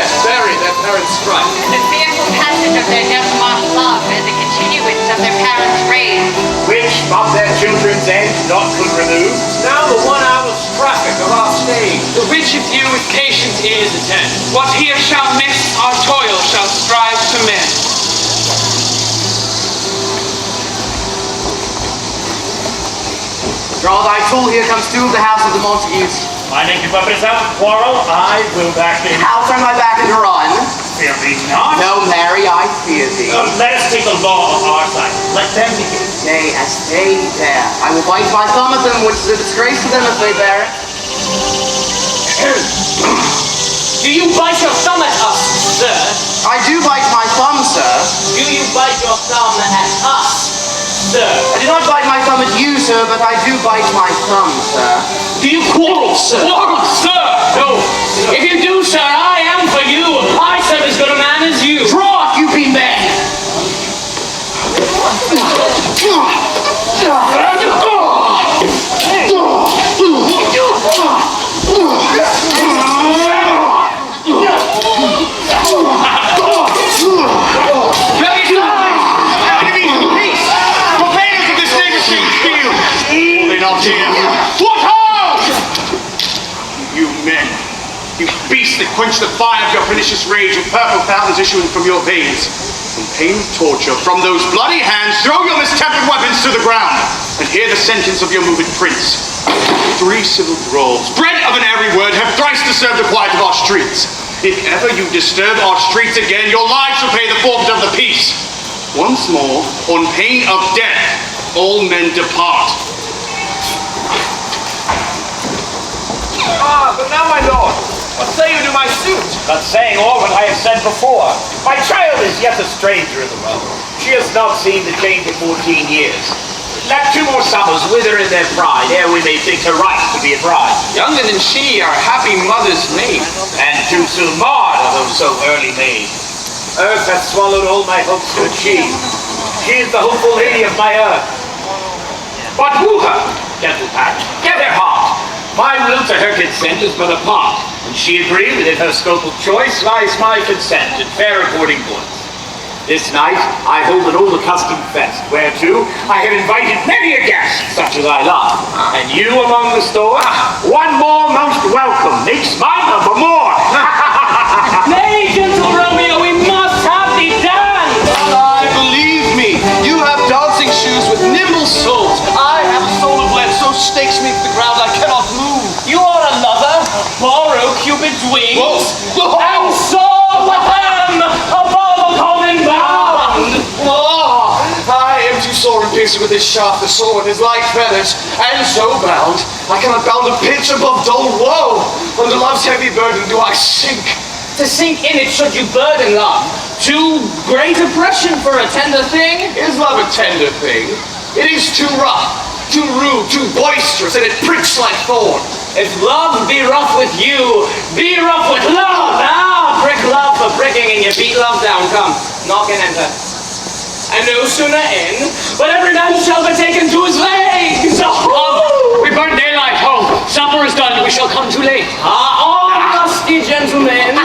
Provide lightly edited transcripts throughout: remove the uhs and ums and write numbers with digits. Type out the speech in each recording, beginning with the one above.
Yes, bury their parents' strife. The fearful passage of their death-marked love and the continuance of their parents' rage. Which of their children's end not could remove. Now the 1 hour's traffic of our stage. The which if you with patient ears attend, what here shall miss, our toil shall strive to mend. Draw thy tool, here comes two of the house of the Montagues. My naked weapons out to quarrel, I will back in. I'll turn my back and run. Fear me not. No, marry, I fear thee. Let us take the law on our side. Let them begin. Nay, as they dare, I will bite my thumb at them, which is a disgrace to them if they bear it. Do you bite your thumb at us, sir? I do bite my thumb, sir. Do you bite your thumb at us, sir? I do not bite my thumb at you, sir, but I do bite my thumb, sir. Do you quarrel, sir? Quarrel, sir! No. If you do, sir, I am for you. I serve as good a man as you. Draw, you be men! What ho! You men, you beasts that quench the fire of your pernicious rage with purple fountains issuing from your veins. In pain of torture, from those bloody hands, throw your mistempered weapons to the ground, and hear the sentence of your moved prince. 3 civil thralls, bred of an airy word, have thrice disturbed the quiet of our streets. If ever you disturb our streets again, your lives shall pay the forfeit of the peace. Once more, on pain of death, all men depart. But now, my lord, what say you to my suit? Not saying all what I have said before. My child is yet a stranger in the realm. She has not seen the change of 14 years. Let 2 more summers wither in their pride, ere we may think her right to be a bride. Younger than she, our happy mother's maid. And too soon marred, although so early made. Earth hath swallowed all my hopes to achieve. She is the hopeful lady of my earth. But woo her, gentle pack, get her heart. My will to her consent is but a part, and she agreed that in her scope of choice lies my consent and fair according points. This night I hold an old accustomed fest, whereto I have invited many a guest, such as I love, and you among the store, one more most welcome, makes my number more. Nay, gentle Romeo, we must have thee dance. I believe me, you have dancing shoes with nimble soles. I have a soul of lead, so stakes me to the ground I cannot move. You are a lover, borrow Cupid's wings, Whoa. and soar with them above a common bound. Oh, I am too sore and pierced with his shaft, the sword is like feathers, and so bound, I cannot bound a pitch above dull woe. Under love's heavy burden do I sink. To sink in it should you burden love. Too great oppression for a tender thing. Is love a tender thing? It is too rough, too rude, too boisterous, and it pricks like thorn. If love be rough with you, be rough with love. Ah, prick love for pricking, and you beat love down. Come, knock and enter. And no sooner in, but every man shall be taken to his legs. Oh, we burn daylight home. Supper is done. We shall come too late. Ah, all lusty gentlemen.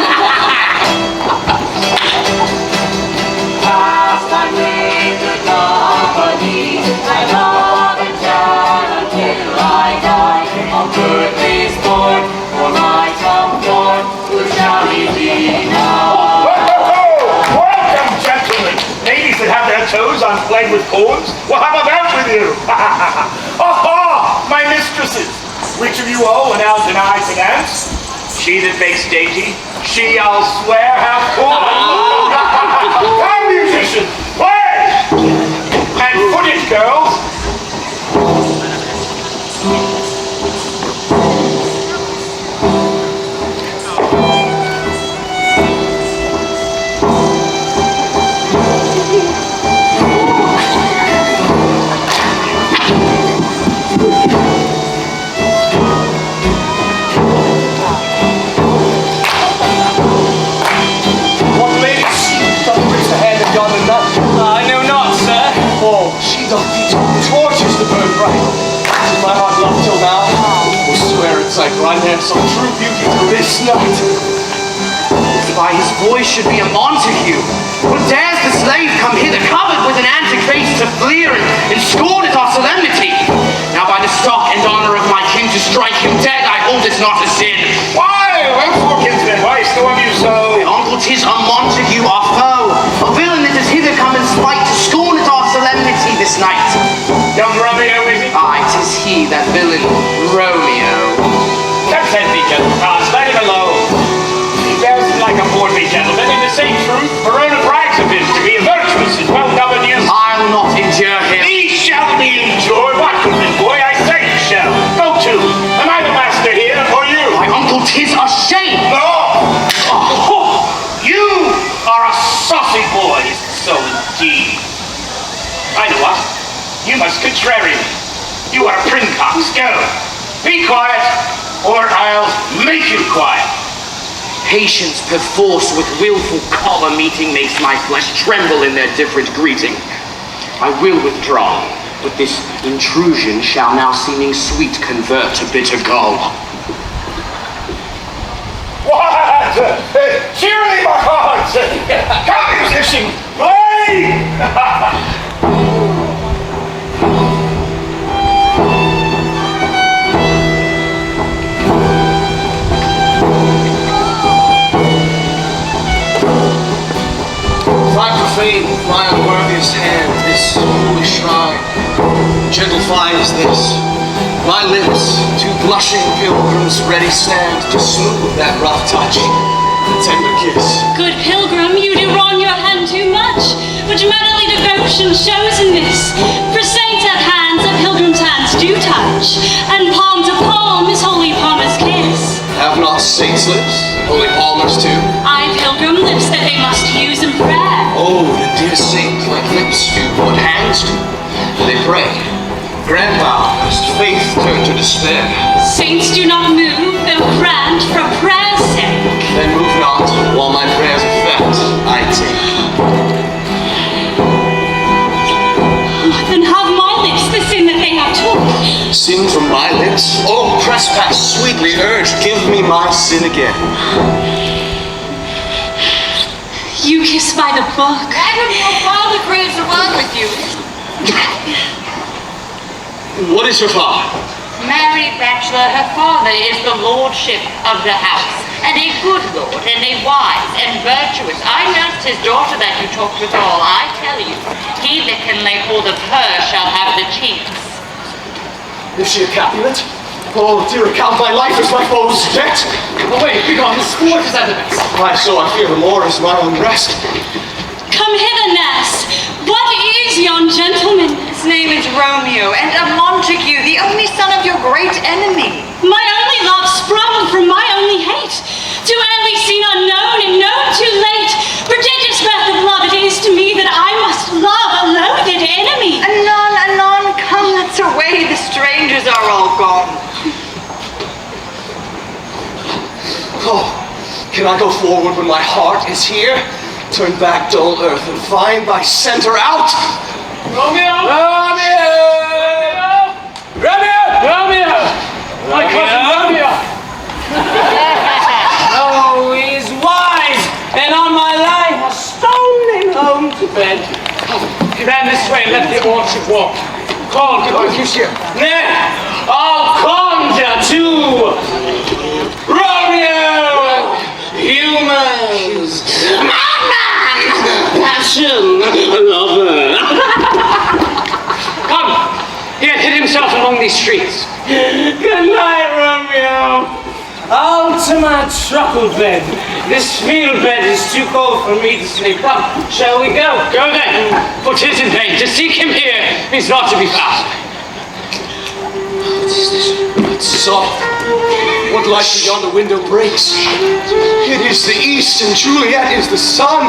Past I made the company, I love and shall until I die. On goodly sport, for my comfort, who shall he be now? Welcome, gentlemen. Ladies that have their toes unflagged with cords, well, how about with you? Aha! My mistresses! Which of you all are now denied to dance? She that makes dainty, she, I'll swear, have corn. Come, musicians, play! And foot it, girls. I know not, sir. Oh, she doth teach torches to burn bright. This is my heart love till now. I will swear it's like right hand some true beauty to this night. If I voice should be a Montague. But dares the slave come hither covered with an antic face to fleer and scorn at our solemnity? Now by the stock and honor of my kin to strike him dead, I hold it not a sin. Why, wherefore, kinsman, why storm you so? My uncle, 'tis a Montague, our foe, a villain that has hither come in spite to scorn at our solemnity this night. Young Romeo, is it? Aye, 'tis he, that villain Romeo. Content thee, gentle Franz, let him alone. He bears like a portly gentleman, in the same truth, Verona brags of him to be a virtuous and well-governed youth. I'll not endure him. He shall be endured. What, goodman boy, I say he shall. Go to. Am I the master here, or you? My uncle, 'tis a shame. No! Oh, you are a saucy boy, so indeed. I know what. You must contrary me. You are a princox. Go. Be quiet, or I'll make you quiet. Patience perforce with willful collar meeting makes my flesh tremble in their different greeting. I will withdraw, but this intrusion shall now seeming sweet convert to bitter gall. What? Cheerily, my hearts! Come, musician, play! Fame with my unworthiest hand, this holy shrine. Gentle flight is this. My lips, two blushing pilgrims ready stand to smooth that rough touch, the tender kiss. Good pilgrim, you do wrong your hand too much, which mannerly devotion shows in this. For saints have hands that pilgrims' hands do touch, and palm to palm is holy palmer's kiss. Have not saints' lips, holy palmers too? I pilgrim lips that they must use in prayer. Oh, the dear saint like lips do what hands do. They pray. Grant thou, lest faith turn to despair. Saints do not move, though grant for prayer's sake. Then move not, while my prayer's effect I take. Then have my lips the sin that they have told. Sin from my lips? Oh, trespass sweetly urged, give me my sin again. You kiss by the book. Madam, your father craves a word with you. What is her father? Married bachelor, her father is the lordship of the house, and a good lord, and a wise and virtuous. I nursed his daughter that you talked with all. I tell you, he that can lay hold of her shall have the chinks. Is she a Capulet? Oh, dear account, my life is my foe's debt. Away, begone, the sport is evidence. Why, so I fear the more is my unrest. Come hither, Ness. What is yon gentleman? His name is Romeo, and a Montague, the only son of your great enemy. My only love sprung from my only hate. Too early seen unknown and known too late. Prodigious birth of love it is to me that I must love a loathed enemy. Anon, anon, come, let's away, the strangers are all gone. Oh, can I go forward when my heart is here? Turn back dull earth and find thy center out. Romeo! Romeo! Romeo! Romeo! My cousin Romeo! Oh, he's wise, and on my life has stolen him home to bed. He ran this way and left the orchard walk. Called to Cashapp. Nay, I'll conjure to Romeo! Humans! Passion! Lover! Come! He had hid himself among these streets. Good night, Romeo! Out to my truckle bed. This field bed is too cold for me to sleep. Come, shall we go? Go then, for 'tis in vain. To seek him here means not to be found. What is this? It's soft. What light beyond the window breaks? It is the east, and Juliet is the sun.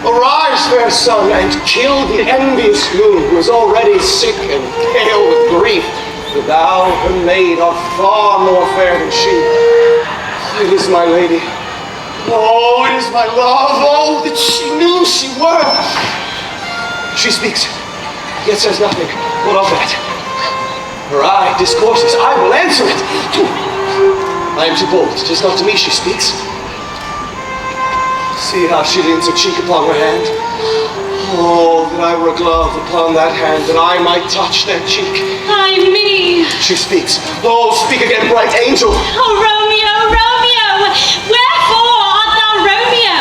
Arise, fair sun, and kill the envious moon, who is already sick and pale with grief. For thou, her maid, art far more fair than she. It is my lady. Oh, it is my love. Oh, that she knew she were. She speaks, yet says nothing. What of that? Her eye discourses. I will answer it. I am too bold. 'Tis not to me she speaks. See how she leans her cheek upon her hand. Oh, that I were a glove upon that hand, that I might touch that cheek. Ay me! She speaks. Oh, speak again, bright angel. Oh, Romeo, Romeo! Wherefore art thou Romeo?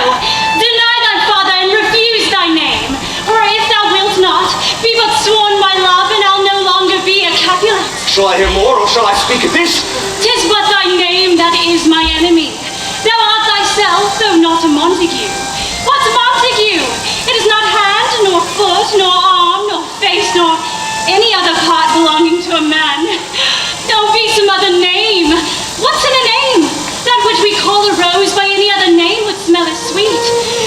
Deny thy father and refuse thy name. Or if thou wilt not, be but sworn my love, and I'll no longer be a Capulet. Shall I hear more, or shall I speak of this? 'Tis but thy name that is my enemy. Thou art thyself, though not a Montague. What's Montague? It is not hand, nor foot, nor arm, nor face, nor any other part belonging to a man. There'll be some other name. What's in a name? That which we call a rose by any other name would smell as sweet.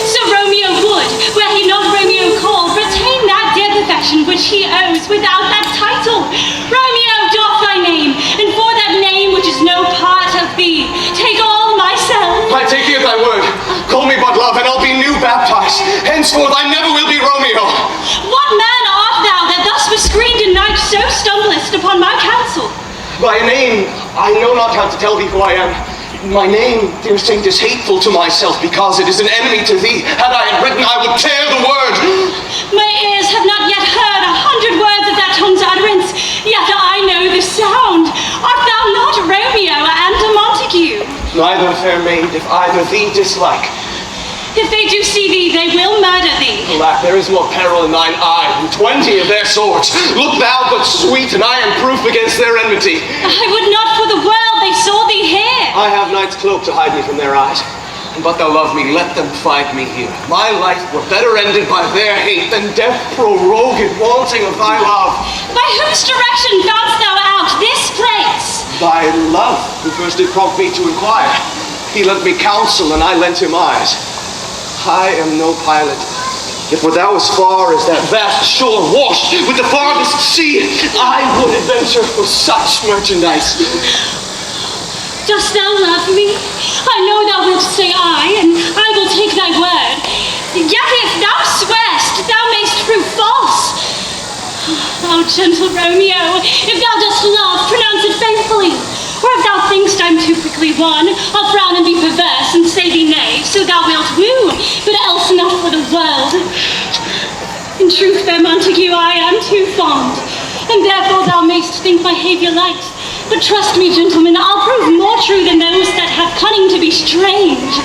So Romeo would, were he not Romeo called, retain that dear perfection which he owes without that title. Romeo, doff thy name, and for that name which is no part of thee, take all myself. I take thee at thy word. Call me but love, and I'll be new baptized. Henceforth I never will be Romeo. What man art thou that thus bescreened in night so stumblest upon my counsel? By a name, I know not how to tell thee who I am. My name, dear saint, is hateful to myself because it is an enemy to thee. Had I it written, I would tear the word. My ears have not yet heard 100 words of that tongue's utterance, yet I know the sound. Art thou not Romeo and a Montague? Neither, fair maid, if either thee dislike. If they do see thee, they will murder thee. Alack, there is more peril in thine eye than 20 of their swords. Look thou but sweet, and I am proof against their enmity. I would not for the world they saw thee here. I have night's cloak to hide me from their eyes. But thou love me, let them find me here. My life were better ended by their hate than death prorogued, wanting of thy love. By whose direction foundst thou out this place? Thy love, who first did prompt me to inquire. He lent me counsel, and I lent him eyes. I am no pilot, yet were thou as far as that vast shore washed with the farthest sea, I would adventure for such merchandise. Dost thou love me? I know thou wilt say aye, and I will take thy word. Yet if thou swearst, thou mayst prove false. Oh, gentle Romeo, if thou dost love, pronounce it faithfully. Or if thou thinkst I'm too quickly won, I'll frown and be perverse and say thee nay, so thou wilt woo, but else not for the world. In truth, fair Montague, I am too fond, and therefore thou mayst think my behaviour light. But trust me, gentlemen, I'll prove more true than those that have cunning to be strange.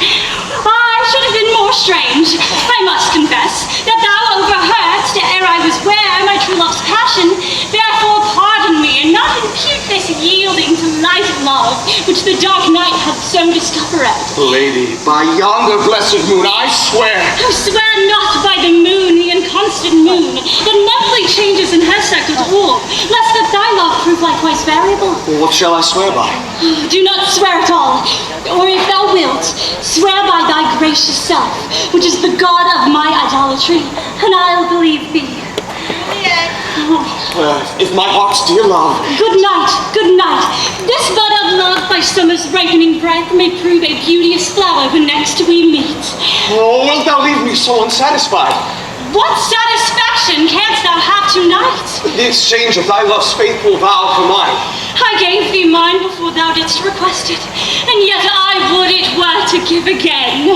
I should have been more strange, I must confess, that thou overheardst ere I was ware my true love's passion. Therefore pardon me, and not impute this yielding to light love, which the dark night hath so discovered. Lady, by yonder blessed moon, I swear. I swear not by the moon, the inconstant moon, that monthly changes in her cycled orb, lest that thy love prove likewise variable. What shall I swear by? Do not swear at all, or if thou wilt, swear by thy gracious self, which is the god of my idolatry, and I'll believe thee. If my heart's dear love. Good night, good night. This bud of love by summer's ripening breath may prove a beauteous flower when next we meet. Oh, wilt thou leave me so unsatisfied? What satisfaction canst thou have tonight? The exchange of thy love's faithful vow for mine. I gave thee mine before thou didst request it, and yet I would it were to give again.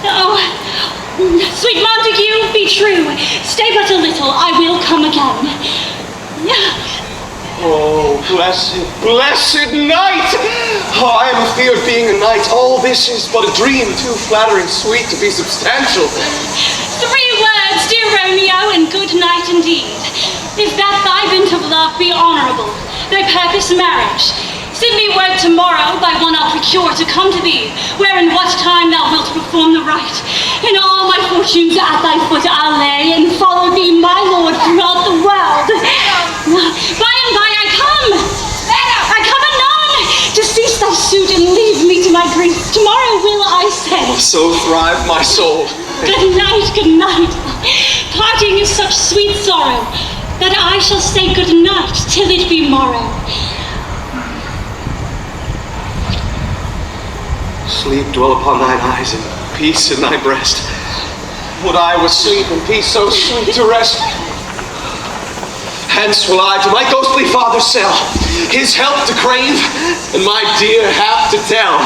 Oh, sweet Montague, be true. Stay but a little, I will come again. Oh, blessed night! Oh, I am afeard being a knight. All this is but a dream, too flattering sweet to be substantial. 3 words, dear Romeo, and good night indeed. If that thy bent of love be honourable, thy purpose marriage, send me word tomorrow by one I'll procure to come to thee, where and what time thou wilt perform the rite. And all my fortunes at thy foot I'll lay, and follow thee, my lord, throughout the world. By and by I come anon, to cease thy suit and leave me to my grief. Tomorrow will I say. So thrive my soul. Good night, good night. Parting is such sweet sorrow, that I shall say good night till it be morrow. Sleep dwell upon thine eyes, and peace in thy breast. Would I were sleep and peace so sweet to rest. Hence will I to my ghostly father sell, his help to crave, and my dear hap to tell.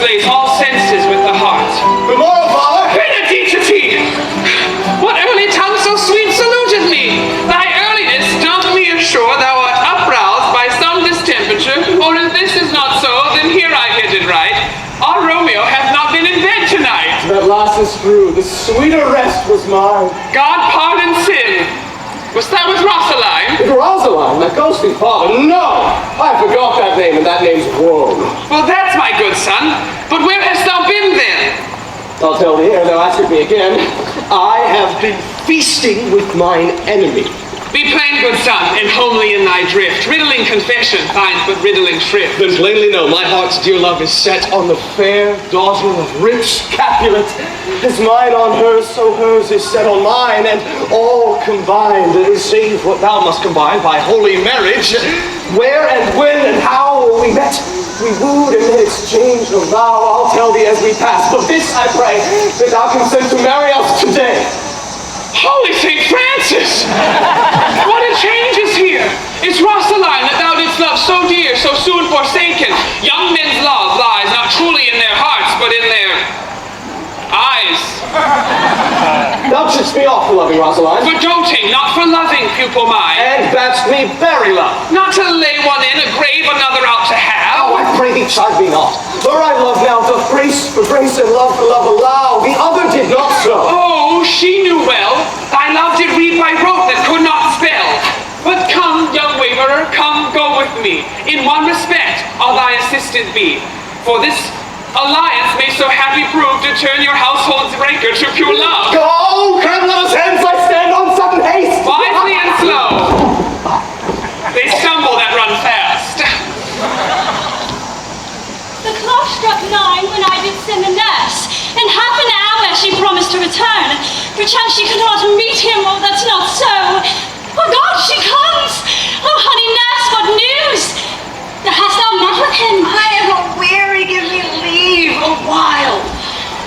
slays all senses with the heart. Good morrow, Father. Benedicite! What early tongue so sweet saluted me? Thy earliness doth me assure thou art uproused by some distemperature, or if this is not so, then here I hit it right. Our Romeo hath not been in bed tonight. That last is true. The sweeter rest was mine. God pardon sin. Was that with Rosaline? With Rosaline, that ghostly father? No! I forgot that name, and that name's woe. Well, that's my good son. But where hast thou been then? I'll tell thee ere thou askest me again. I have been feasting with mine enemy. Be plain, good son, and homely in thy drift. Riddling confession finds but riddling shrift. Then plainly know, my heart's dear love is set on the fair daughter of rich Capulet. As mine on hers, so hers is set on mine, and all combined, save what thou must combine by holy marriage. Where and when and how we met, we wooed and then exchanged a vow. I'll tell thee as we pass, but this I pray, that thou consent to marry us today. Holy St. Francis! What a change is here! It's Rosaline that thou didst love so dear, so soon forsaken. Young men's love lies not truly in their hearts, but in their eyes. Thou shouldst be off for loving Rosaline. For doting, not for loving, pupil mine. And badst me bury love. Not to lay one in a grave, another out to have. Oh, I pray thee chide me not. For I love now doth grace for grace and love for love allow. The other did not so. Oh, she knew well. Thy love did read by rote that could not spell. But come, young waverer, come, go with me. In one respect, I'll thy assistant be. For this alliance may so happy prove to turn your household's rancor to pure love. Go, tremulous hands, I stand on sudden haste. Wisely and slow. They stumble that run fast. The clock struck 9 when I did send the nurse. In half an hour she promised to return. Perchance she could not meet him, oh, that's not so. Oh God, she comes! Oh honey nurse, what news? Hast thou met with him? I am a-weary, give me leave a while.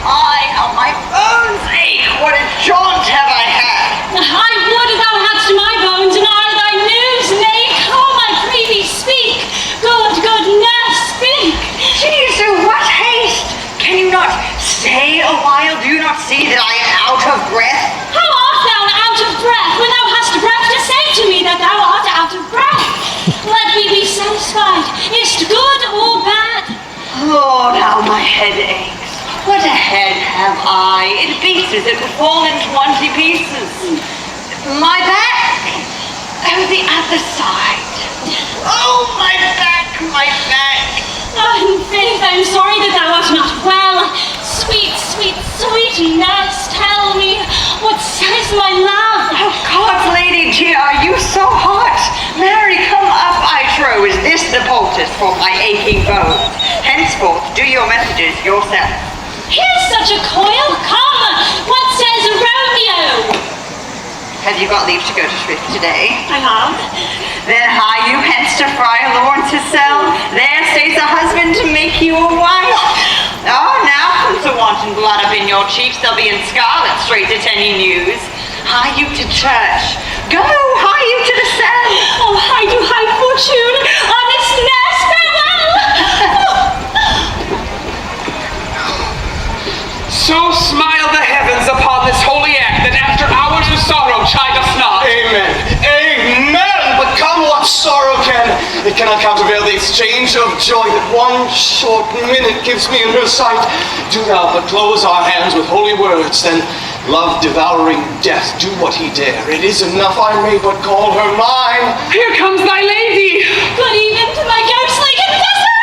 How my bones ache, what a jaunt have I had. I would thou hadst my bones, and I thy news. Nay, come, I pray thee, speak. Good nurse, speak. Jesus, what haste! Can you not stay a while? Do you not see that I am out of breath? How art thou out of breath, when thou hast breath to say to me that thou art out of breath? Let me be satisfied. Is't good or bad? Oh, now my head aches. What a head have I! It beats as it would fall in 20 pieces. My back! Oh, the other side. Oh, my back, my back! Oh, in faith, I am sorry that thou art not well. Sweet nurse, tell me, what says my love? Oh, God, lady dear, are you so hot? Mary, come up, I trow. Is this the poultice for my aching bones? Henceforth, do your messages yourself. Here's such a coil. Come, what says Romeo? Have you got leave to go to Shrift today? I have. Then hie you hence to Friar Lawrence's cell. There stays a husband to make you a wife. Oh, now comes the wanton blood up in your cheeks. They'll be in scarlet straight at any news. Hie you to church. Go, hie you to the cell. Oh, I do high fortune. Honest nurse, farewell. So smile the heavens upon this holy act, that after hours of sorrow chide us not. Amen. Amen. But come, what sorrow it cannot countervail the exchange of joy that one short minute gives me in her sight. Do thou but close our hands with holy words, then love devouring death, do what he dare. It is enough I may but call her mine. Here comes thy lady. Good even to my ghostly confessor.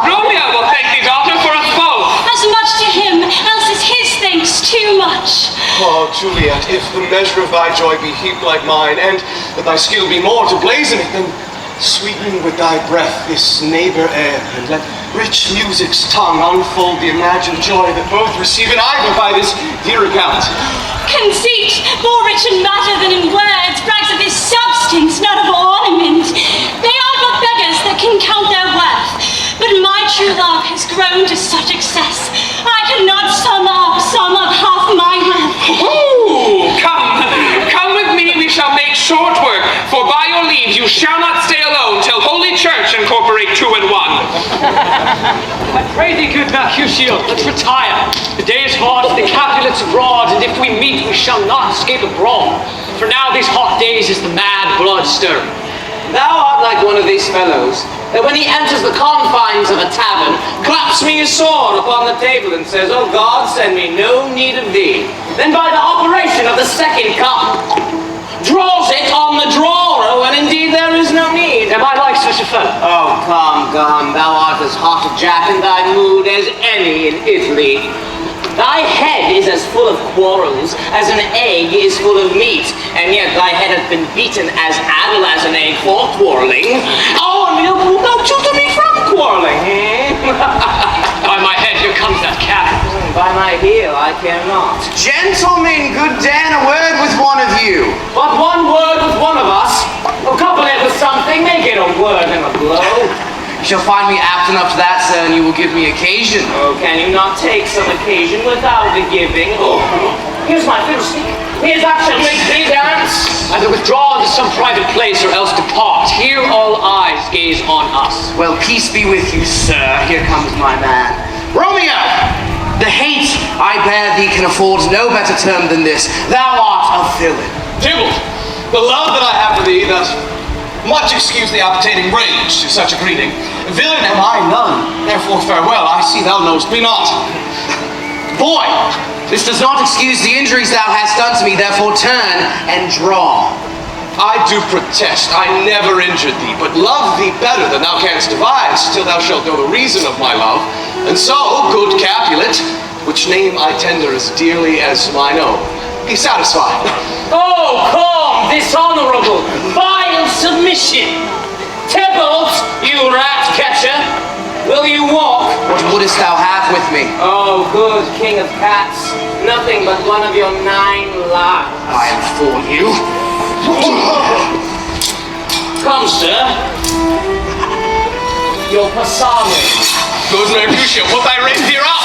Romeo will thank thee, daughter, for us both. As much to him, else is his thanks too much. Oh, Juliet, if the measure of thy joy be heaped like mine, and that thy skill be more to blazon it, then sweeten with thy breath this neighbor air, and let rich music's tongue unfold the imagined joy that both receive in either by this dear account. Conceit, more rich in matter than in words, brags of his substance, not of ornament. They are but beggars that can count their worth. But my true love has grown to such excess, I cannot sum up half my worth. Ooh, come with me, we shall make short work, for by your leave you shall not stay alone till Holy Church incorporate two in one. I pray thee, good Mercutio, let's retire. The day is hot, the Capulets abroad, and if we meet, we shall not escape a brawl. For now these hot days is the mad blood stirring. Thou art like one of these fellows, that when he enters the confines of a tavern, claps me his sword upon the table and says, "Oh God, send me no need of thee." Then by the operation of the second cup, draws it on the drawer, when indeed there is no need. Am I like such a fellow? Oh, come, thou art as hot a jack in thy mood as any in Italy. Thy head is as full of quarrels as an egg is full of meat, and yet thy head hath been beaten as addle as an egg for quarreling. Oh, and thou tutor me from quarreling, By my head, here comes that cat. By my heel, I care not. Gentlemen, good Dan, a word with one of you. But one word with one of us, couple it with something, make it a word and a blow. You shall find me apt enough to that, sir, and you will give me occasion. Oh, can you not take some occasion without the giving? Oh, here's my fiddlestick. Here's that shall make thee dance. Either withdraw into some private place or else depart. Here all eyes gaze on us. Well, peace be with you, sir. Here comes my man. Romeo! The hate I bear thee can afford no better term than this. Thou art a villain. Tybalt, the love that I have for thee does much excuse the appetiting rage to such a greeting. Villain am I none, therefore farewell, I see thou knowest me not. Boy, this does not excuse the injuries thou hast done to me, therefore turn and draw. I do protest, I never injured thee, but love thee better than thou canst devise, till thou shalt know the reason of my love. And so, good Capulet, which name I tender as dearly as mine own, be satisfied. Oh, come, dishonorable, vile submission. Tybalt, you rat catcher, will you walk? What wouldst thou have with me? Oh, good king of cats, nothing but one of your 9 lives. I am for you. Come, sir. Your passamo. Good Mercutio, put thy reindeer up!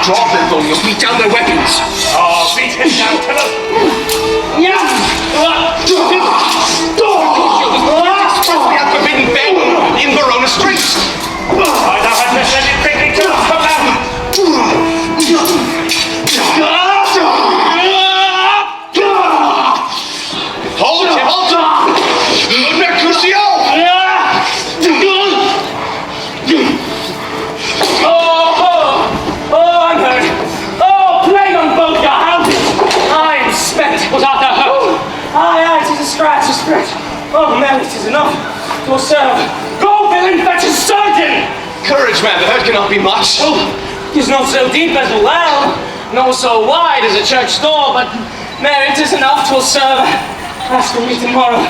Draw them, Romeo, beat down their weapons! Oh, beat him down, Tybalt! Mercutio, this man expressly hath forbidden bed in Verona streets! I thou hast descended quickly to us, come Hold, Tybalt! Good Mercutio! Oh, I'm hurt. Oh, plague on both your houses. I am spent. Was art thou hurt? Aye, 'tis a scratch, a scratch. Oh, Mary, 'tis enough to serve. Go, villain, fetch a surgeon. Courage, man, the hurt cannot be much. Oh, 'tis not so deep as a well, nor so wide as a church door, but Mary, 'tis enough to serve. Ask for me tomorrow.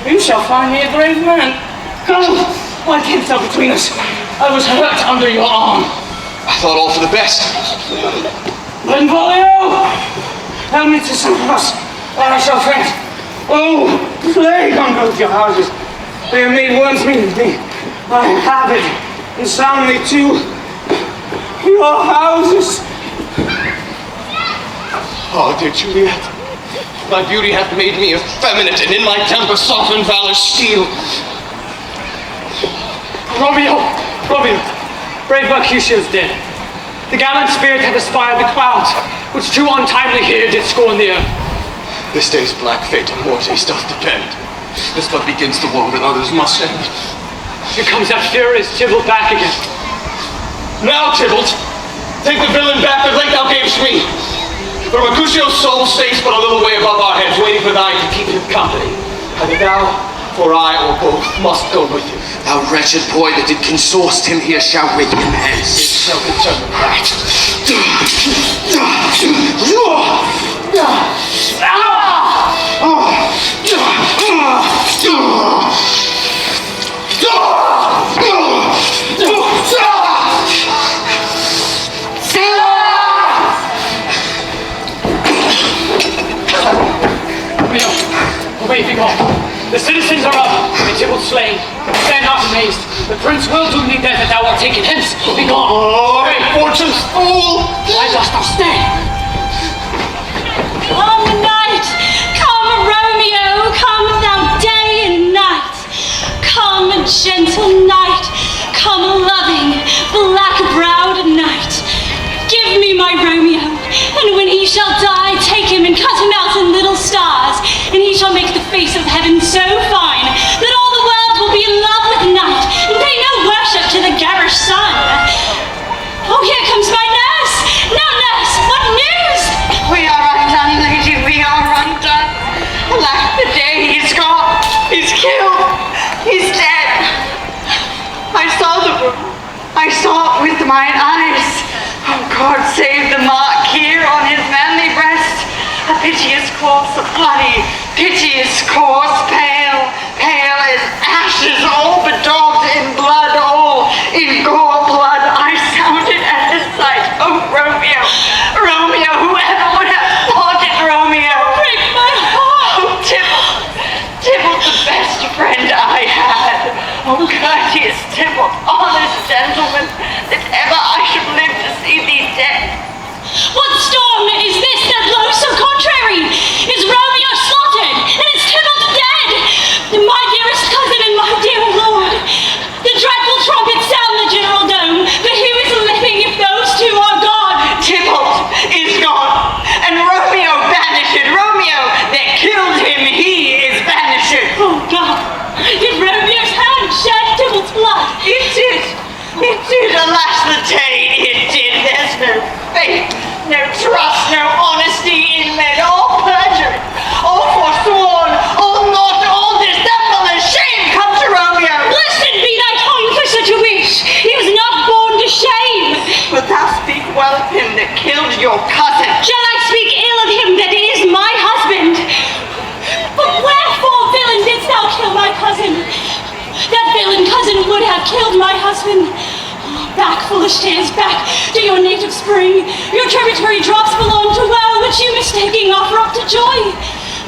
You shall find me a brave man. Come, why canst thou between us? I was hurt under your arm. I thought all for the best. Benvolio! Help me to some house, or I shall faint. Oh, plague on both your houses. They have made one's meat of me. I have it, and soundly too. Your houses. Oh, dear Juliet, thy beauty hath made me effeminate, and in my temper softened valor's steel. Romeo! Brave Mercutio's dead. The gallant spirit hath aspired the clouds, which too untimely here did scorn the earth. This day's black fate on Mortes doth depend. This but begins the woe that others must end. Here comes that furious Tybalt back again. Now, Tybalt, take the villain back that late thou gavest me. For Mercutio's soul stays but a little way above our heads, waiting for thine to keep him company. Either thou, or I, or both, must go with him. Thou wretched boy that did consorst him here shall rid him hence. It shall concern the rat. Romeo, away be gone. The citizens are up, and Tybalt slain. Stand not amazed. The prince will do thee death if thou art taken hence. Be gone. Oh, fortune's fool! Why dost thou stay? Come night, come Romeo, come thou day and night. Come gentle knight, come loving, black-browed knight. Give me my Romeo, and when he shall die, take him and cut him out in little stars, and he shall make the face of heaven so fine that all the world will be in love with night, and pay no worship to the garish sun. Oh, here comes my nurse! Now, nurse, what news? We are undone, lady, we are undone. Alack, the day he's gone. He's killed. He's dead. I saw the room. I saw it with mine eyes. Oh, God, save the mark here on his manly breast. A piteous corpse, a bloody, piteous corpse, pale, pale as ashes, all bedaubed in blood, all in gore blood. I sounded at his sight. Oh, Romeo, Romeo, whoever would have thought it, Romeo? Break my heart! Oh, Tybalt, Tybalt, the best friend I had. Oh, courteous Tybalt, honest gentleman, that ever I should live to see thee dead. What storm is this that blows so contrary? Is Romeo slaughtered, and is Tybalt dead? My dearest cousin and my dear lord, the dreadful trumpet sound the general dome, but who is living if those two are gone? Tybalt is gone, and Romeo banished. Romeo that killed him, he is banished. Oh God, did Romeo's hand shed Tybalt's blood? It did. It did, alas the day, it did. There's no faith, no trust, no honesty in men, all perjury, all forsworn, all naught, all dissemble, and shame come to Romeo. Blessed be thy tongue for such a wish. He was not born to shame. But thou speak well of him that killed your cousin. Shall I speak ill of him that is my husband? But wherefore, villain, didst thou kill my cousin? That villain cousin would have killed my husband. Back, foolish tears, back to your native spring. Your tributary drops belong to well, which you mistaking offer up to joy.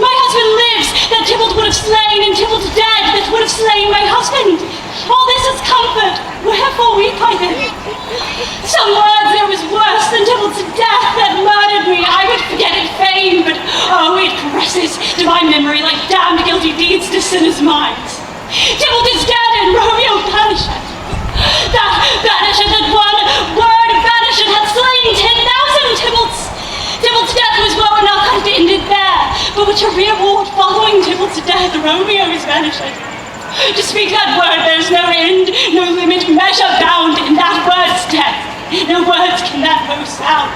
My husband lives, that Tybalt would have slain, and Tybalt dead, that would have slain my husband. All this is comfort, wherefore weep I then? Some words there was worse than Tybalt's death that murdered me. I would forget it fain, but oh, it caresses to my memory like damned guilty deeds to sinners' minds. Tybalt is dead, and Romeo banished. That banished at one word, banished had slain 10,000 Tybalts. Tybalt's death was woe enough had it ended there, but with a reward following Tybalt's death, Romeo is vanishing. To speak that word, there's no end, no limit, measure bound in that word's death. No words can that woe sound.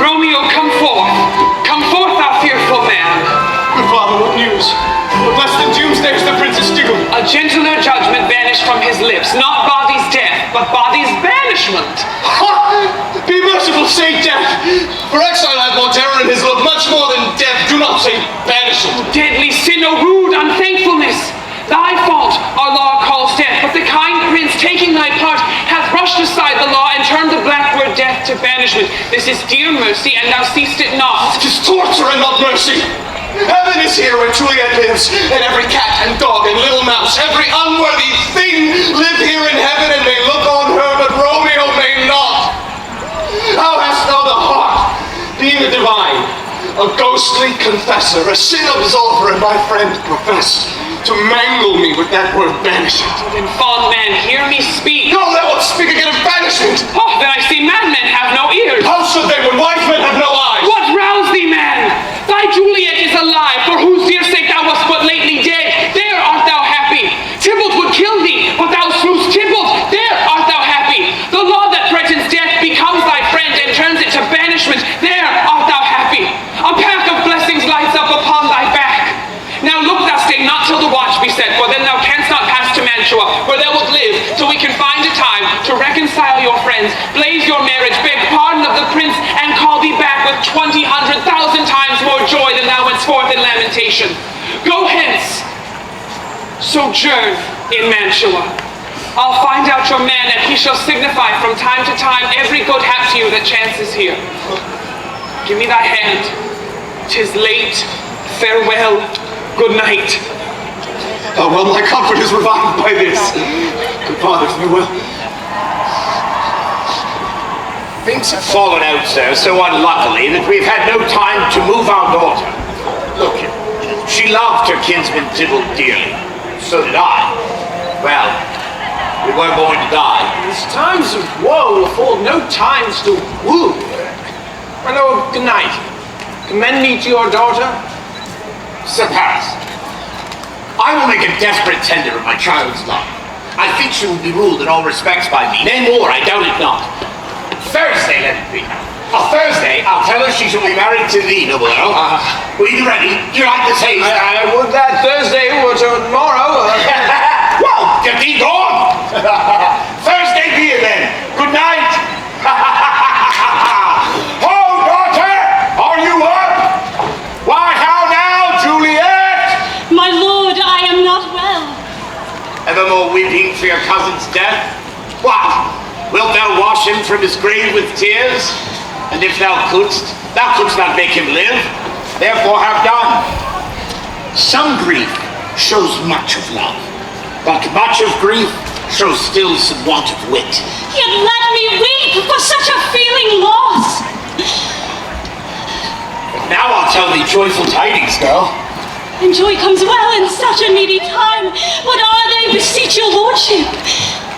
Romeo, come forth. Come forth, thou fearful man. Good father, what news? What less than doomsday is the prince's doom? A gentler judgment banished from his lips, not body's death, but body's banishment. Ha! Be merciful, say death. For exile hath more terror in his love, much more than death. Do not say banishment. Deadly sin, O rude unthankfulness. Thy fault our law calls death, but the kind prince, taking thy part, hath rushed aside the law and turned the black word death to banishment. This is dear mercy, and thou seest it not. 'Tis torture and not mercy. Heaven is here where Juliet lives, and every cat and dog and little mouse, every unworthy thing live here in heaven and may look on her, but Romeo may not. How hast thou the heart, being a divine, a ghostly confessor, a sin absolver, and my friend profess, to mangle me with that word banishment? Then, fond man, hear me speak. No, thou wilt speak again of banishment. Oh, then I see madmen have no ears. How should they when wise men have no eyes? What roused thee, man? Thy Juliet is alive, for whose dear sake thou wast but lately dead. There art thou happy. Tybalt would kill thee, but thou slewest Tybalt. There art thou happy. The law that threatens death becomes thy friend and turns it to banishment. There art thou happy. A pack of blessings lights up upon thy back. Now look, thou stay not till the watch be set, for then thou canst not pass to Mantua, where thou wilt live till we can find a time to reconcile your friends, blaze your marriage, beg pardon of the prince, and call thee back with 20,000 times more joy than thou wentst forth in lamentation. Go hence, sojourn in Mantua. I'll find out your man, and he shall signify from time to time every good hap to you that chances here. Give me thy hand. 'Tis late. Farewell. Good night. Oh, well, my comfort is revived by this. Good father, farewell. Things have fallen out, sir, so unluckily that we've had no time to move our daughter. Look, she loved her kinsman Tybalt dearly. So did I. Well, we weren't going to die. These times of woe afford no times to woo. My lord, good night. Commend me to your daughter. Sir Paris, I will make a desperate tender of my child's love. I think she will be ruled in all respects by me. Nay more, I doubt it not. Thursday, let it be. On Thursday, I'll tell her she shall be married to thee, noble earl. Will you be ready? Do you like this haste? I would that Thursday were tomorrow. Well, get thee gone. Thursday be it then. Good night. Ho, daughter! Are you up? Why, how now, Juliet? My lord, I am not well. Evermore weeping for your cousin's death? What? Wilt thou wash him from his grave with tears? And if thou couldst not make him live. Therefore have done. Some grief shows much of love, but much of grief shows still some want of wit. Yet let me weep for such a feeling loss. But now I'll tell thee joyful tidings, girl. And joy comes well in such a needy time. What are they, beseech your lordship?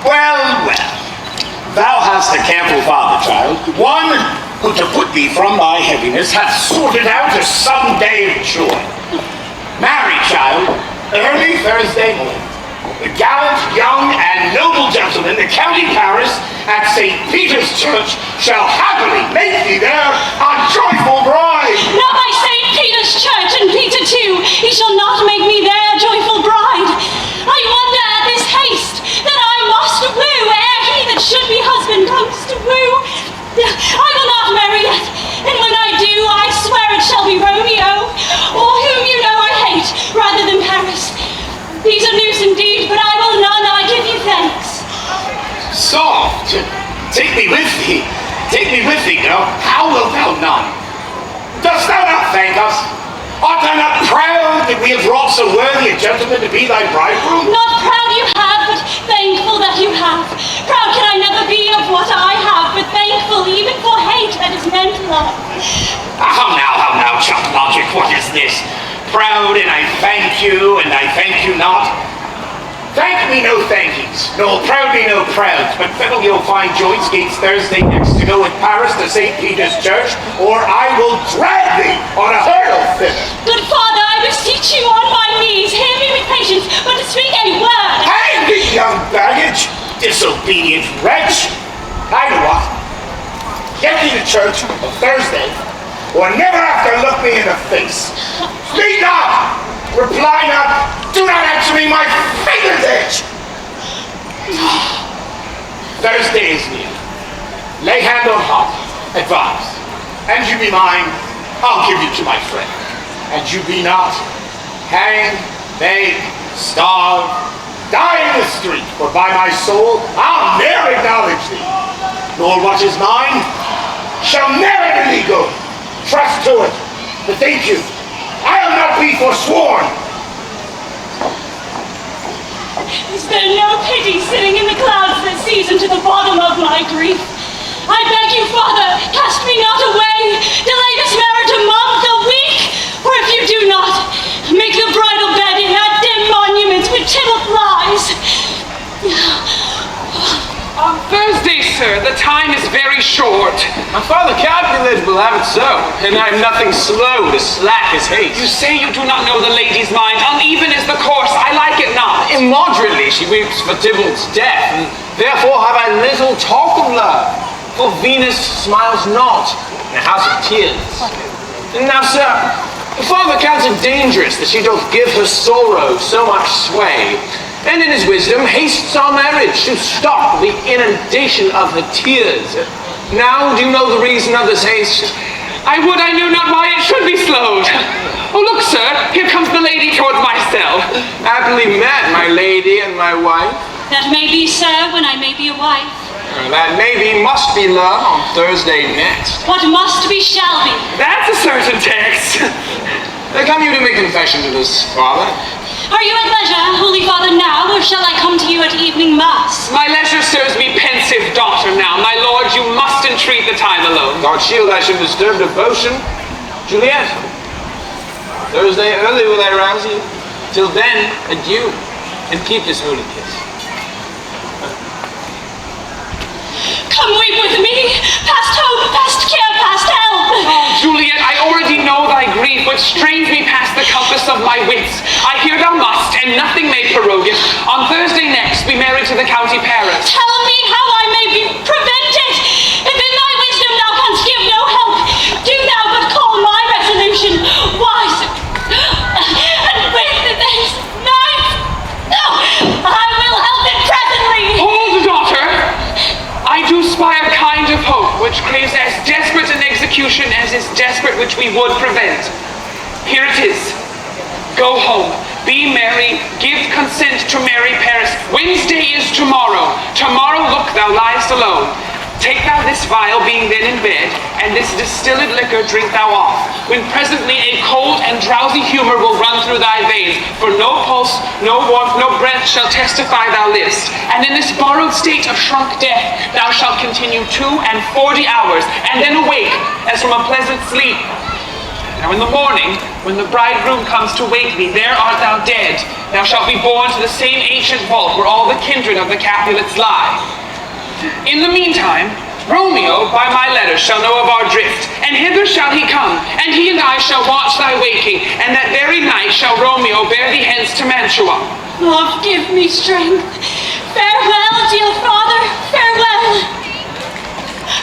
Well, well. Thou hast a careful father, child. One who, to put thee from thy heaviness, hath sorted out a sudden day of joy. Marry, child, early Thursday morning. The gallant, young, and noble gentleman, the county Paris, at St. Peter's Church, shall happily make thee there a joyful bride. Not by St. Peter's Church, and Peter too, he shall not make me there a joyful bride. I wonder at this haste, that I must woo, ere he that should be husband comes to woo. I will not marry yet, and when I do, I swear it shall be Romeo, or whom you know I hate, rather than Paris. These are news indeed, but I will none, I give you thanks. Soft, take me with thee. Take me with thee, girl. How wilt thou none? Dost thou not thank us? Art thou not proud that we have wrought so worthy a gentleman to be thy bridegroom? Not proud you have, but thankful that you have. Proud can I never be of what I have, but thankful even for hate that is meant love. How now, chump logic, what is this? Proud and I thank you, and I thank you not? Thank me no thankies, no proud me no prouds, but fiddle you'll find joints gates Thursday next to go with Paris to St. Peter's Church, or I will drag thee on a hurdle thither. Good father, I beseech you on my knees, hear me with patience, but to speak a word. Hang thee, young baggage, disobedient wretch. I know what. Get thee to church on Thursday, or never have to look me in the face. Speak not! Reply not! Do not answer me, my finger's itch! Thursday is near. Lay hand on heart. Advise. And you be mine, I'll give you to my friend. And you be not, hang, beg, starve, die in the street, for by my soul, I'll ne'er acknowledge thee. Nor what is mine shall never to thee go. Trust to it. Bethink you, I'll not be forsworn. Is there no pity sitting in the clouds that sees into the bottom of my grief? I beg you, Father, cast me not away. Delay this marriage a month, a week, or if you do not, make the bridal bed in that dim monument which Tybalt lies. On Thursday, sir, the time is very short. My father calculated will have it so, and I am nothing slow to slack his haste. You say you do not know the lady's mind. Uneven is the course. I like it not. Immoderately she weeps for Tybalt's death, and therefore have I little talk of love. For Venus smiles not in a house of tears. And now, sir, the father counts it dangerous that she doth give her sorrow so much sway, and in his wisdom hastes our marriage to stop the inundation of her tears. Now do you know the reason of this haste? I would I knew not why it should be slowed. Oh, look, sir, here comes the lady towards my cell. Happily met, my lady and my wife. That may be, sir, when I may be a wife. That maybe must be love on Thursday next. What must be shall be. That's a certain text. Come you to make confession to this, father? Are you at leisure, holy father, now, or shall I come to you at evening mass? My leisure serves me pensive daughter now. My lord, you must entreat treat the time alone. God shield I should disturb devotion. Juliet, Thursday early will I rouse you. Till then, adieu, and keep this holy kiss. Come weep with me, past hope, past care, past help. Oh, Juliet, I already know thy grief, which strains me past the compass of my wits. I hear thou must, and nothing may prorogue it. On Thursday next, be married to the county Paris. Tell me how I may be prevented. If in thy wisdom thou canst give no help, do thou but call my resolution wise. And with this knife, no, I will help it presently. Hold, daughter! I do spy a kind of hope which craves as desperate an execution as is desperate which we would prevent. Here it is. Go home, be merry, give consent to marry Paris. Wednesday is tomorrow. Tomorrow, look, thou liest alone. Take thou this vial, being then in bed, and this distilled liquor drink thou off, when presently a cold and drowsy humor will run through thy veins, for no pulse, no warmth, no breath shall testify thou livest. And in this borrowed state of shrunk death, thou shalt continue 42 hours, and then awake, as from a pleasant sleep. Now in the morning, when the bridegroom comes to wake thee, there art thou dead. Thou shalt be borne to the same ancient vault where all the kindred of the Capulets lie. In the meantime, Romeo by my letter shall know of our drift, and hither shall he come, and he and I shall watch thy waking, and that very night shall Romeo bear thee hence to Mantua. Love, give me strength. Farewell, dear father, farewell.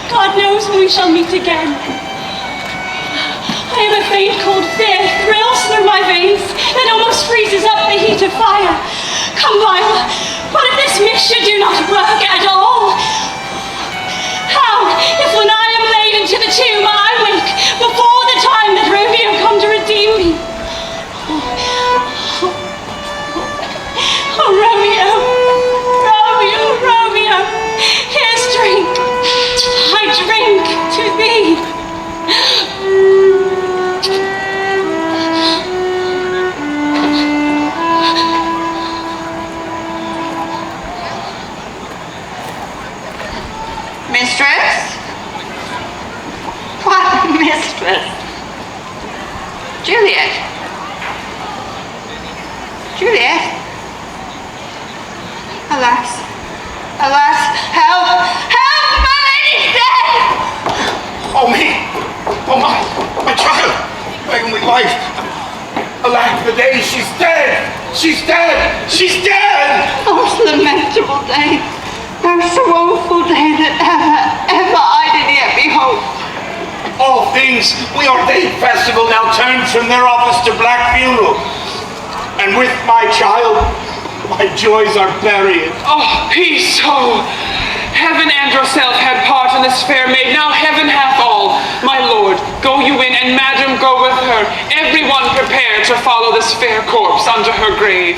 God knows when we shall meet again. I have a faint cold fear thrills through my veins that almost freezes up the heat of fire. Come, Viola, what if this mixture do not work at all? How, if when I am laid into the tomb I wake before the time that Romeo come to redeem me? Oh, Romeo, Romeo, Romeo, here's drink. I drink to thee. Mistress? What mistress? Juliet? Juliet? Alas, alas, help, help, my lady's dead! Oh, me! Oh, my child! My only life! Alack, the day, she's dead! She's dead! She's dead! Most lamentable day, most woeful day that ever I did yet behold. All things we ordained festival now turned from their office to black funeral. And with my child, my joys are buried. Oh, peace, oh! Heaven and yourself had part in this fair maid, now heaven hath all. My lord, go you in, and madam go with her. Everyone prepare to follow this fair corpse unto her grave.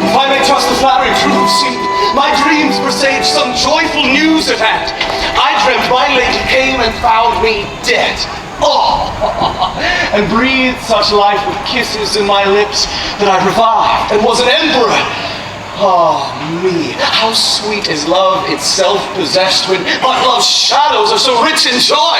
If I may trust the flattering truth, see, my dreams presage some joyful news at hand. I dreamt my lady came and found me dead. Oh, and breathed such life with kisses in my lips that I revived and was an emperor. Ah, me, how sweet is love itself possessed when but love's shadows are so rich in joy.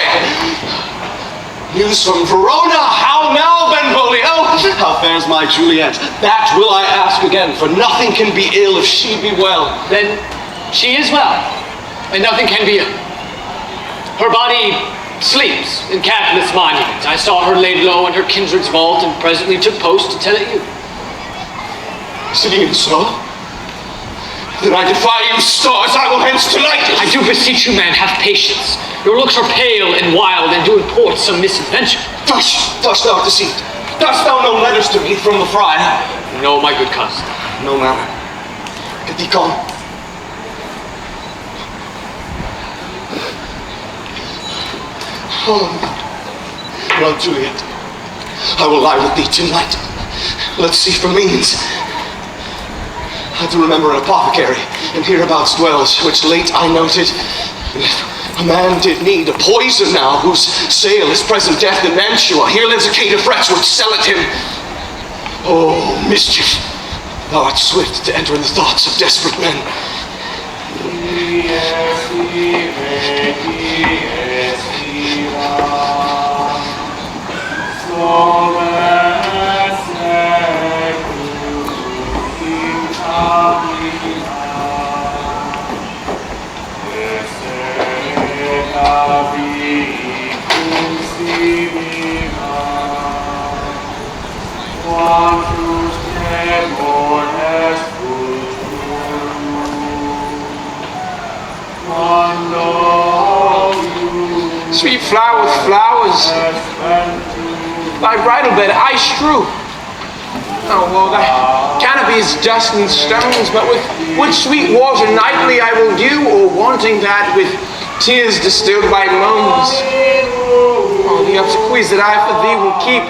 News from Verona, how now, Benvolio? How fares my Juliet? That will I ask again, for nothing can be ill if she be well. Then she is well, and nothing can be ill. Her body sleeps in Capulets' monument. I saw her laid low in her kindred's vault, and presently took post to tell it you. Is it even so? Then I defy you, stars, I will hence tonight. I do beseech you, man, have patience. Your looks are pale and wild, and do import some misadventure. Dost thou deceive? Dost thou know letters to me from the friar? No, my good cousin. No matter. Get thee gone. Oh, well, Juliet, I will lie with thee tonight. Let's see for means. I do remember an apothecary, and hereabouts dwells, which late I noted. A man did need a poison now, whose sale is present death in Mantua. Here lives a Kate of Threats would sell it him. Oh, mischief! Thou art swift to enter in the thoughts of desperate men. Sweet flower with flowers, thy bridal bed I strew. Oh, well, thy canopy is dust and stones, but with sweet water nightly I will dew, or wanting that with tears distilled by moans. Oh, the obsequies that I for thee will keep,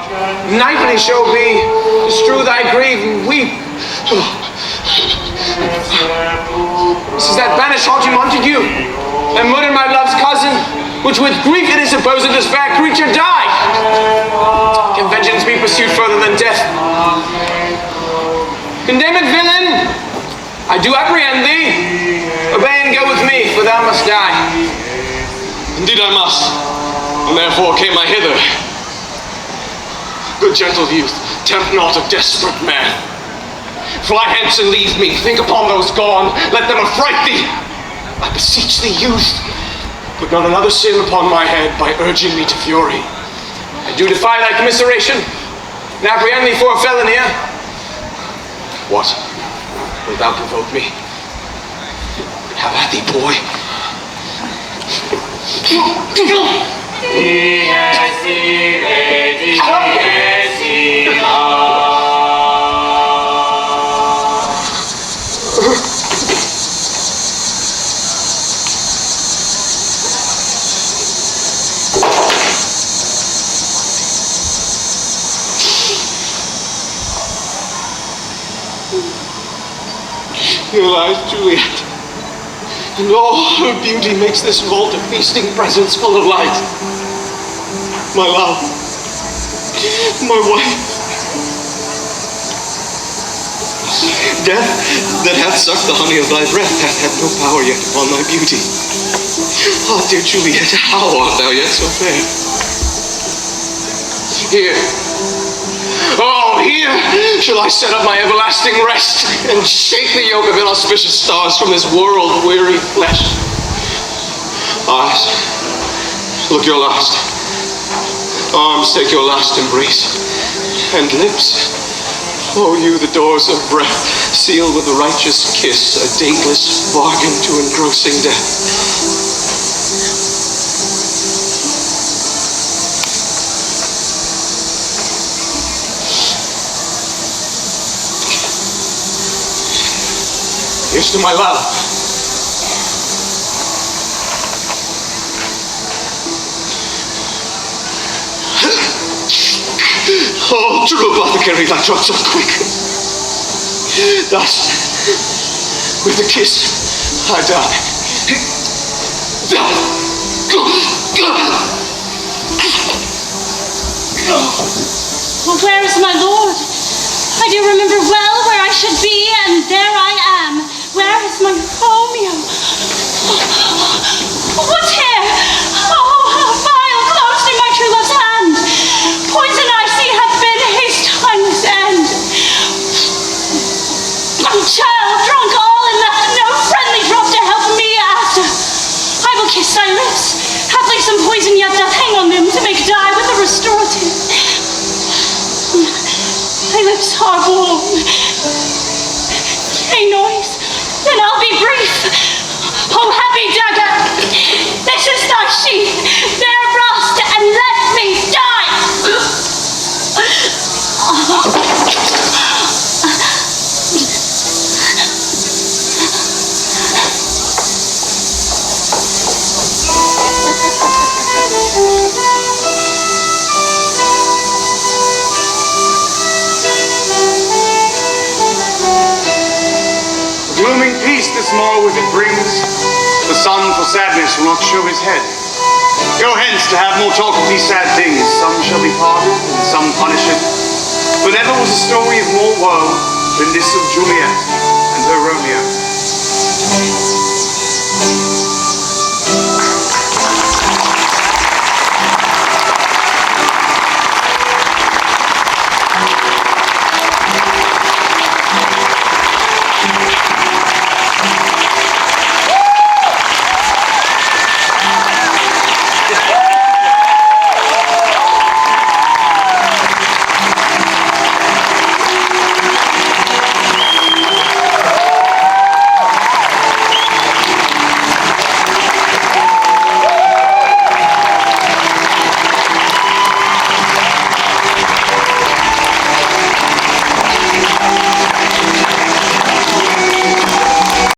nightly shall be to strew thy grave and weep. This is that banished haughty Montague, that murdered my love's cousin, which with grief it is supposed this fair creature died. Can vengeance be pursued further than death? Condemned villain, I do apprehend thee. Obey and go with me, for thou must die. Indeed I must, and therefore came I hither. Good gentle youth, tempt not a desperate man. Fly hence and leave me, think upon those gone, let them affright thee. I beseech thee, youth, put not another sin upon my head by urging me to fury. I do defy thy commiseration, and apprehend thee for a felony. What? Wilt thou provoke me? Have at thee, boy. Here lies Juliet, and all her beauty makes this vault a feasting presence full of light. My love, my wife, death that hath sucked the honey of thy breath hath had no power yet upon thy beauty. Ah, dear Juliet, how art thou yet so fair? Here, oh, here shall I set up my everlasting rest and shake the yoke of inauspicious stars from this world-weary flesh. Eyes, look your last. Arms, take your last embrace. And lips, oh, you the doors of breath, sealed with a righteous kiss, a dateless bargain to engrossing death. Here's to my love. Oh, true apothecary, thy drugs are quick. Thus, with a kiss, I die. Well, where is my lord? I do remember well where I should be, and there I am. Where is my Romeo? What's here? Oh, a phial closed in my true love's hand. Poison I see hath been his timeless end. Child, drunk all and left no friendly drop to help me after. I will kiss thy lips. Haply some poison yet doth hang on them to make die with a restorative. Thy lips are warm. A noise. Then I'll be brief. Oh, happy dagger, this is thy sheath. Bear rust and let me die. Glooming peace this morrow with it brings. The sun for sadness will not show his head. Go hence to have more talk of these sad things. Some shall be pardoned, and some punished. For never was a story of more woe than this of Juliet and her Romeo.